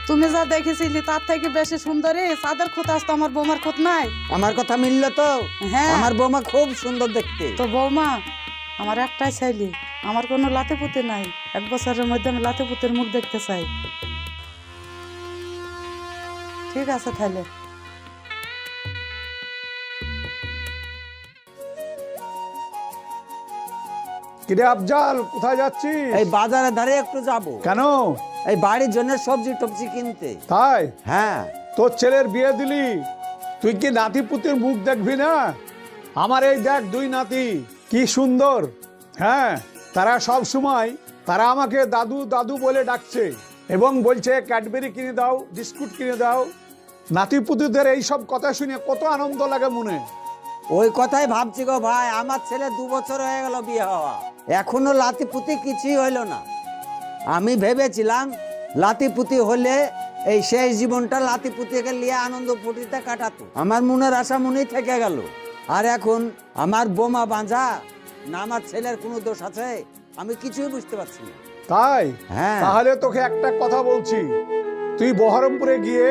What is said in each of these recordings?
তুমি যা দেখেছিলি তার থেকে বেশি সুন্দরী চাঁদের খুঁত আসতো আমার বৌমার খুঁত নাই। আমার কথা মিলল তো? হ্যাঁ আমার বৌমা খুব সুন্দর দেখতে। তো বৌমা আমার একটাই ছেলে, আমার কোনো লাতে পুঁতে নাই। 1 বছরের মধ্যে আমি লাতে পুঁতের মুখ দেখতে চাই। ঠিক আছে তাহলে। কিরে আফজাল, কোথায় যাচ্ছিস? এই বাজারের ধারে একটু যাব। কেন? এই বাড়ির জন্য সবজি টবজি কিনতে। তাই? হ্যাঁ। তোর ছেলের বিয়ে দিলি, তুই কি নাতি পুতির মুখ দেখবি না? আমার এই দেখ 2 নাতি, কি সুন্দর। হ্যাঁ, তারা আমাকে দাদু দাদু বলে ডাকছে এবং বলছে ক্যাডবেরি কিনে দাও, বিস্কুট কিনে দাও। নাতি পুতিদের এইসব কথা শুনে কত আনন্দ লাগে মনে। ওই কথাই ভাবছি গো ভাই, আমার ছেলে 2 বছর হয়ে গেল বিয়ে হওয়া, এখনো লাতিপুতি কিছুই হইল না। আমি ভেবেছিলাম লাতিপুতি হলে এই শেষ জীবনটা লাতিপুতিকে নিয়ে আনন্দ ফুটিতে কাটাতো। আমার মনের আশা মনেই থেকে গেল। আর এখন আমার বোমা বাঁধা না, আমার ছেলের কোনো দোষ আছে আমি কিছুই বুঝতে পারছি না। তাই? হ্যাঁ। তাহলে তোকে একটা কথা বলছি, তুই বহরমপুরে গিয়ে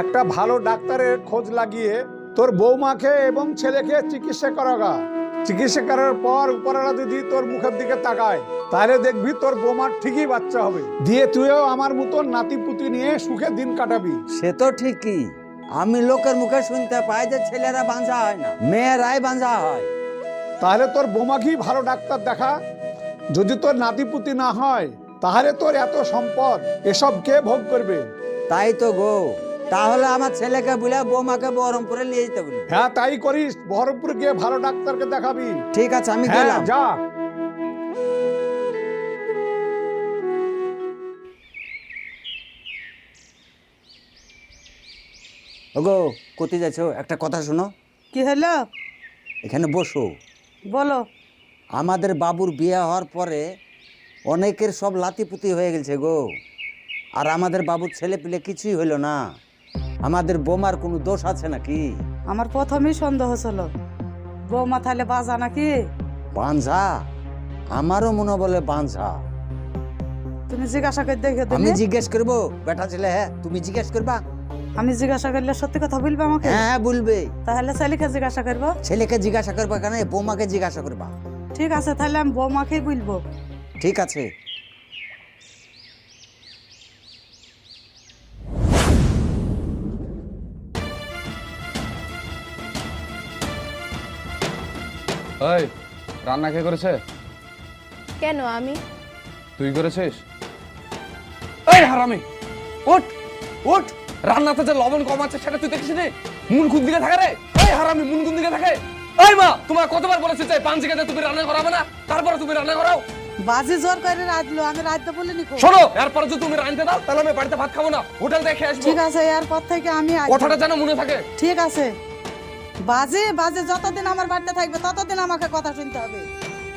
একটা ভালো ডাক্তারের খোঁজ লাগিয়ে তোর বৌমাকে এবং ছেলেকে চিকিৎসা করাগা। চিকিৎসা করার পর উপরওয়ালা যদি তোর মুখের দিকে তাকায়, তাহলে দেখবি তোর বৌমার ঠিকই বাচ্চা হবে। দিয়ে তুইও আমার মতন নাতিপুতি নিয়ে সুখে দিন কাটাবি। সে তো ঠিকই, আমি লোকের মুখে শুনতে পাই যে ছেলেরা বাঁধা হয় না, মেয়েরাই বাঁধা হয়। তাহলে তোর বৌমাকেই ভালো ডাক্তার দেখা। যদি তোর নাতিপুতি না হয়, তাহলে তোর এত সম্পদ এসব কে ভোগ করবে? তাই তো গো, তাহলে আমার ছেলেকে বলে বৌমাকে বহরমপুরে নিয়ে যেতে বলি। হ্যাঁ তাই করিস, বহরমপুর গিয়ে ভালো ডাক্তারকে দেখাবি। ঠিক আছে, আমি হ্যাঁ গেলাম। যা। ওগো, কোথায় যাচ্ছ? একটা কথা শোনো। কি হলো? এখানে বসো। বলো। আমাদের বাবুর বিয়ে হওয়ার পরে অনেকের সব লাতিপুতি হয়ে গেছে গো, আর আমাদের বাবুর ছেলে পেলে কিছুই হইলো না। আমাদের বোমার কোনো দোষ আছে নাকি? আমার প্রথমেই সন্দেহ ছিল বৌমা তাহলে বাজা নাকি। বাঞ্ঝা? আমারও মনে বলে বাঞ্ঝা। তুমি জিজ্ঞাসা করে দেখে আমি দিলে। জিজ্ঞেস করবো? বেটা ছেলে, হ্যাঁ তুমি জিজ্ঞেস করবা? আমি জিজ্ঞাসা করলে সত্যি কথা বলবে আমাকে? হ্যাঁ বলবে। তাহলে ছেলেকে জিজ্ঞাসা করবো। ছেলেকে জিজ্ঞাসা করবা কেন? বৌমাকে জিজ্ঞাসা করবা। ঠিক আছে তাহলে আমি বৌমাকেই বলবো। ঠিক আছে। এই রান্না কে করেছে? কেন আমি? তুই করেছিস? এই হারামি, ওঠ ওঠ! রান্নাতে যে লবণ কম আছে সেটা তুই দেখিস নি? মুন কোন দিকে থাকে রে? এই হারামি, মুন কোন দিকে থাকে? এই মা, তোমার কতবার বলেছি যে পাঞ্জিকে তুমি রান্না করাবে না, তারপরে তুমি রান্না করাও। বাজি জোর করে রাখলো, আমি রাখতে বলিনি। শোনো, এরপর যদি তুমি রাঁধতে দাও তাহলে আমি বাড়িতে ভাত খাবো না, হোটেল দেখে আসবো। ঠিক আছে, এরপর থেকে আমি কথাটা যেন মনে থাকে। ঠিক আছে। বাজে বাজে যতদিন আমার বাড়িতে থাকবে ততদিন আমাকে কথা শুনতে হবে।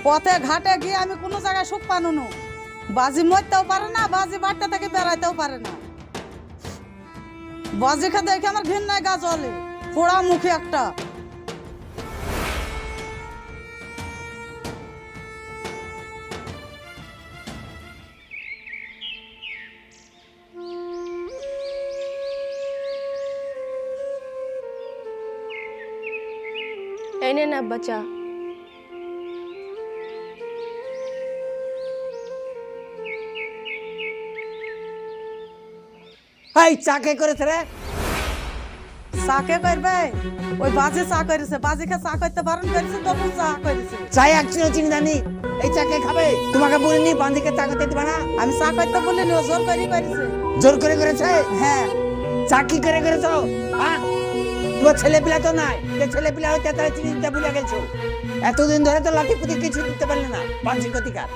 পথে ঘাটে গিয়ে আমি কোনো জায়গায় সুখ পানুনু। বাজি মরতেও পারে না, বাজি বাড়িতে থেকে বেড়াইতেও পারে না। বাজি খেয়ে দেখে আমার ঘৃণায় গা জ্বলে, পোড়া মুখে একটা। এই নেন আব্বা চা। এই চা কে করেছে রে? চাকে করবে? ওই বাজে চা করেছে, বাজি খেয়ে চা করতে বারণ করেছে, তখন চা করেছে। চাই একশো চিন্তানি। এই চা কে খাবে? তোমাকে বলিনি বান্দিকে চা করতে দিবা না? আমি চা করতে বলিনি, ও জোর করে করেছে। জোর করে করেছে? হ্যাঁ। চা কি করে করেছো? হ্যাঁ, তোমার ছেলে পিলা তো নাই, যে ছেলে পিলা হইতে তারা চিনি দিতে ভুলে গেছো। এতদিন ধরে তো লাঠি পুতি কিছু দিতে পারলে না, বাঞ্জি কতিকার।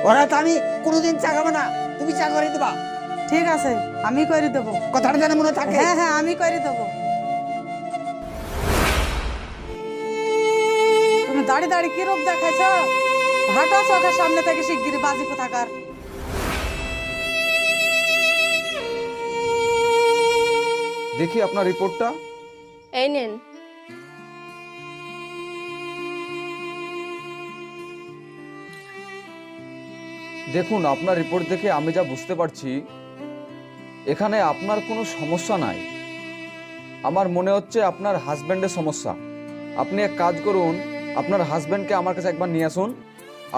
ওরা তো আমি কোনোদিন চা খাবো না, তুমি চা করে দিবা। ঠিক আছে, আমি করে দেবো। কথাটা যেন মনে থাকে। হ্যাঁ হ্যাঁ, আমি করে দেবো। তুমি দাঁড়িয়ে দাঁড়িয়ে কি রূপ দেখাইছ? হাঁটো চোখের সামনে থেকে শিগগিরি, বাজি কোথাকার। দেখি আপনার রিপোর্টটা। এই নেন। দেখুন, আপনার রিপোর্ট দেখে আমি যা বুঝতে পারছি এখানে আপনার কোনো সমস্যা নাই। আমার মনে হচ্ছে আপনার হাজব্যান্ডের সমস্যা। আপনি এক কাজ করুন, আপনার হাজব্যান্ডকে আমার কাছে একবার নিয়ে আসুন।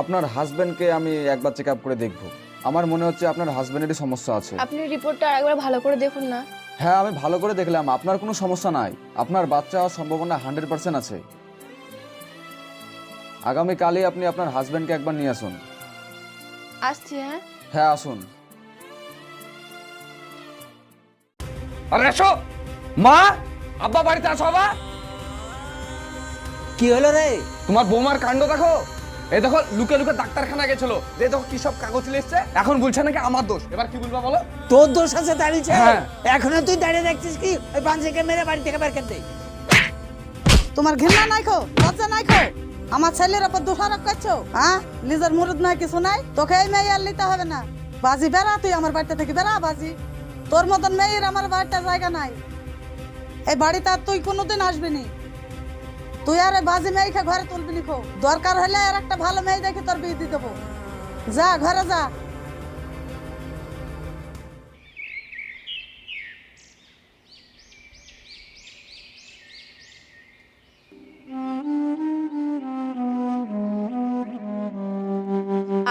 আপনার হাজব্যান্ডকে আমি একবার চেক আপ করে দেখব। আমার মনে হচ্ছে আপনার হাজব্যান্ডেরই সমস্যা আছে। আপনি রিপোর্টটা আরেকবার ভালো করে দেখুন না। হ্যাঁ, আমি ভালো করে দেখলাম, আপনার কোনো সমস্যা নাই। আপনার বাচ্চা হওয়ার সম্ভাবনা 100% আছে। আগামীকালই আপনি আপনার হাজব্যান্ডকে একবার নিয়ে আসুন। আসছি। হ্যাঁ, হ্যাঁ, আসুন। আরে এসো মা, আব্বা বাড়িতে আসো। বাবা, কি হলো রে? তোমার বৌমার কাণ্ড দেখো। এই দেখো, লুকে লুকে ডাক্তারখানা গেছিল, যে দেখো কি সব কাগজ লিখছে। এখন বলছে নাকি আমার দোষ। এবার কি বলবা বলো? তোর দোষ আছে দাঁড়িয়েছে? হ্যাঁ। এখনো তুই দাঁড়িয়ে দেখছিস কি? ওই পাঞ্জিকে মেরে বাড়ি থেকে বের করে দে। তোমার ঘৃণা নাই খো, লজ্জা নাই খো? আমার ছেলের ওপর দোষারোপ করছো? হ্যাঁ, নিজের মুরুদ নাই, কিছু নাই। তোকে এই মেয়ে আর নিতে হবে না। বাজি বেড়া, তুই আমার বাড়িতে থেকে বেড়া বাজি। তোর মতন মেয়ের আমার বাড়িতে জায়গা নাই। এই বাড়িতে আর তুই কোনোদিন আসবি নি। তুই আর এই বাজি মেয়েকে ঘরে তুলবি নি খো। দরকার হলে আর একটা ভালো মেয়ে দেখে তোর বিয়ে দিয়ে দেবো। যা ঘরে যা।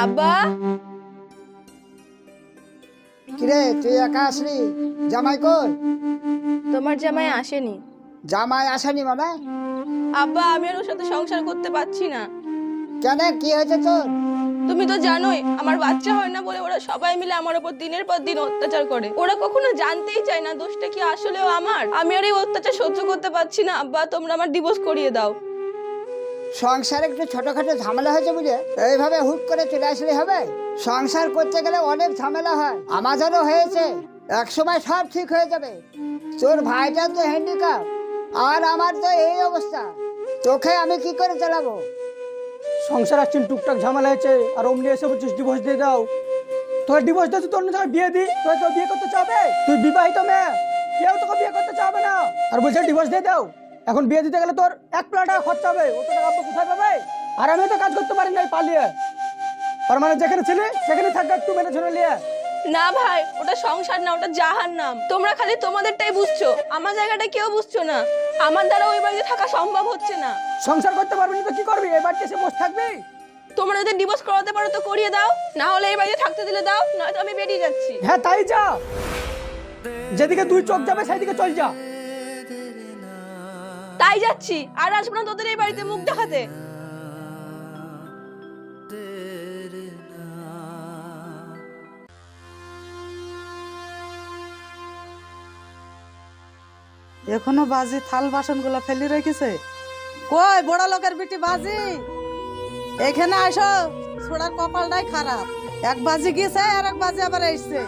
আব্বা, কিরে তুই একা আসলি? জামাই কই? তোমার জামাই আসেনি। জামাই আসেনি মানে? আব্বা, আমি আর ওর সাথে সংসার করতে পারছি না। কেন, কি হয়েছে তোর? তুমি তো জানোই আমার বাচ্চা হয় না বলে ওরা সবাই মিলে আমার উপর দিনের পর দিন অত্যাচার করে। ওরা কখনো জানতেই চায় না দোষটা কি আসলেও আমার। আমি আর এই অত্যাচার সহ্য করতে পারছি না। আব্বা, তোমরা আমার ডিভোর্স করিয়ে দাও। সংসারে একটু ছোটখাটো ঝামেলা হয়েছে বুঝে এইভাবে হুট করে চলে আসলে হবে? সংসার করতে গেলে অনেক ঝামেলা হয়, আমাদেরও হয়েছে। একসময় সব ঠিক হয়ে যাবে। তোর ভাইটার তো হ্যান্ডিক্যাপ, আর আমার তো এই অবস্থা। তোকে আমি কি করে চালাবো? সংসার আসছেন, টুকটাক ঝামেলা হয়েছে আর অমনি এসে বলছিস ডিভোর্স দিয়ে দাও। তোর ডিভোর্স দিতে তোর না বিয়ে দি, তোর তো বিয়ে করতে চাবে? তুই বিবাহিত মেয়ে, কেউ তোকে বিয়ে করতে চাবে না। আর বলছে ডিভোর্স দিয়ে দাও। এখন বিয়ে দিতে গেলে তোর 1 লাখ টাকা খরচা হবে, অত টাকা আব্বা কোথায় পাবে? আর আমি তো কাজ করতে পারি না পালিয়ে। তার মানে যেখানে ছিলি সেখানে থাকবে, একটু মেনে ঝরে নিয়ে। না ভাই, ওটা সংসার না, ওটা জাহান্নাম। তোমরা খালি তোমাদেরটাই বুঝছো, আমার জায়গাটা কেউ বুঝছো না। আমার দ্বারা ওই বাড়িতে থাকা সম্ভব হচ্ছে না। সংসার করতে পারবি না তো কি করবি? এই বাড়িতে এসে বসে থাকবি? তোমরা যদি ডিভোর্স করাতে পারো তো করিয়ে দাও, না হলে এই বাড়িতে থাকতে দিলে দাও, নয়তো আমি বেরিয়ে যাচ্ছি। হ্যাঁ তাই যা, যেদিকে দুই চোখ যাবে সেদিকে চল যা। তাই যাচ্ছি, আর আসবো না তোদের এই বাড়িতে মুখ দেখাতে। এখনো বাজি থাল বাসন গুলা ফেলি রেখেছে। কই বড় লোকের বেটি বাজি, এখানে আসো। ছোড়ার কপালটাই খারাপ। এক বাজি গেছে আর এক বাজি আবার এসছে।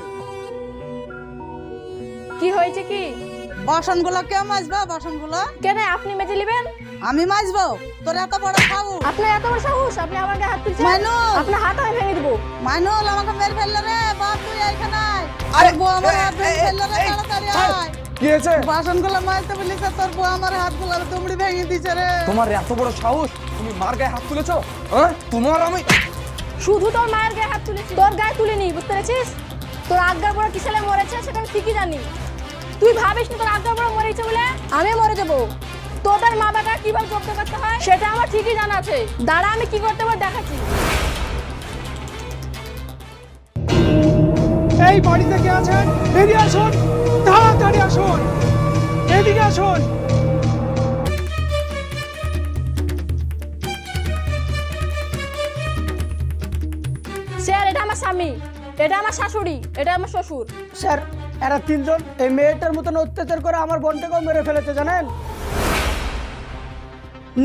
কি হয়েছে কি? বাসন গুলো কে মাজবে? বাসন গুলো কেন আপনি মেজে নেবেন? আমি মাজবো? তোর এত বড় সাহস? আপনার এত বড় সাহস, আপনি আমার গায়ে হাত তুলছেন? মাইনুল, আপনার হাত আমি ভেঙে দেবো। মাইনুল আমাকে মেরে ফেললো রে। বাপ তুই এখানে আয়। আরে বউ আমার হাত ভেঙে ফেললো রে, তাড়াতাড়ি আয়। কি হয়েছে? বাসন গুলো মাজতে বলিস, তোর বউ আমার হাত গুলো তুমড়ি ভেঙে দিছে রে। তোমার এত বড় সাহস, তুমি মার গায়ে হাত তুলেছো? হ্যাঁ, তোমার আমি শুধু তোর মায়ের গায়ে হাত তুলেছি, তোর গায়ে তুলিনি, বুঝতে পেরেছিস? তোর আজ্ঞার বড় কিসেলে মরেছে সেটা আমি ঠিকই জানি। তুই ভাবিস না তোর আজ্ঞার বড় মরেছে বলে আমি মরে যাবো। তোদের মা বাবা কিভাবে জব্দ করতে হয় সেটা আমার ঠিকই জানা আছে। দাঁড়া, আমি কি করতে পারি দেখাচ্ছি। এই বাড়িতে কে আছেন? এদিকে আসুন, তাড়াতাড়ি আসুন, এদিকে আসুন। স্যার, এটা আমার স্বামী, এটা আমার শাশুড়ি, এটা আমার শ্বশুর। স্যার, এরা 3 জন এই মেয়েটার মতন অত্যাচার করে আমার বোনটাকেও মেরে ফেলেছে জানেন।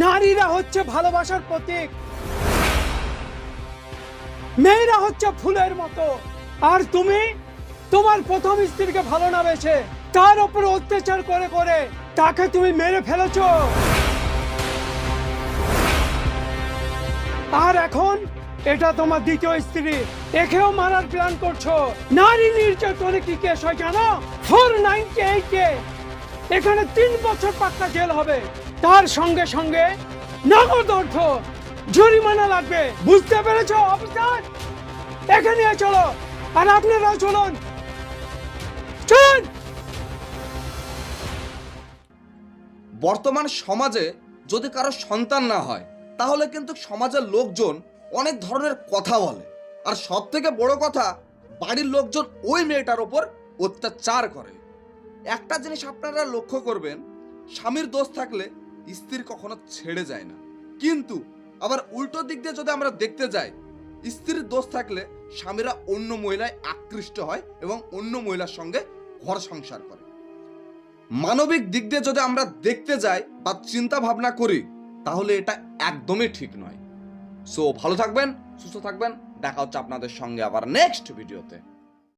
নারীরা হচ্ছে ভালোবাসার প্রতীক, মেয়েরা হচ্ছে ফুলের মতো। আর তুমি তোমার প্রথম স্ত্রীকে ভালো না বেসে তার উপর অত্যাচার করে করে তাকে তুমি মেরে ফেলেছো। আর এখন এটা তোমার দ্বিতীয় স্ত্রী, একেও মারার প্ল্যান করছো। নারী নির্যাতনে কি কেস হয় জানো? 498 এখানে 3 বছর পাক্কা জেল হবে, তার সঙ্গে সঙ্গে নগদ অর্থ জরিমানা লাগবে। বুঝতে পেরেছো অফিসার? একে নিয়ে চলো, আর আপনারাও চলুন, চলুন। বর্তমান সমাজে যদি কারো সন্তান না হয় তাহলে কিন্তু সমাজের লোকজন অনেক ধরনের কথা বলে, আর সব থেকে বড় কথা বাড়ির লোকজন ওই মেয়েটার ওপর অত্যাচার করে। একটা জিনিস আপনারা লক্ষ্য করবেন, স্বামীর দোষ থাকলে স্ত্রীর কখনো ছেড়ে যায় না, কিন্তু আবার উল্টো দিক দিয়ে যদি আমরা দেখতে যাই, স্ত্রীর দোষ থাকলে স্বামীরা অন্য মহিলায় আকৃষ্ট হয় এবং অন্য মহিলার সঙ্গে ঘর সংসার করে। মানবিক দিক দিয়ে যদি আমরা দেখতে যাই বা চিন্তা ভাবনা করি তাহলে এটা একদমই ঠিক নয়। সো ভালো থাকবেন, সুস্থ থাকবেন, দেখা হচ্ছে আপনাদের সঙ্গে আবার নেক্সট ভিডিওতে।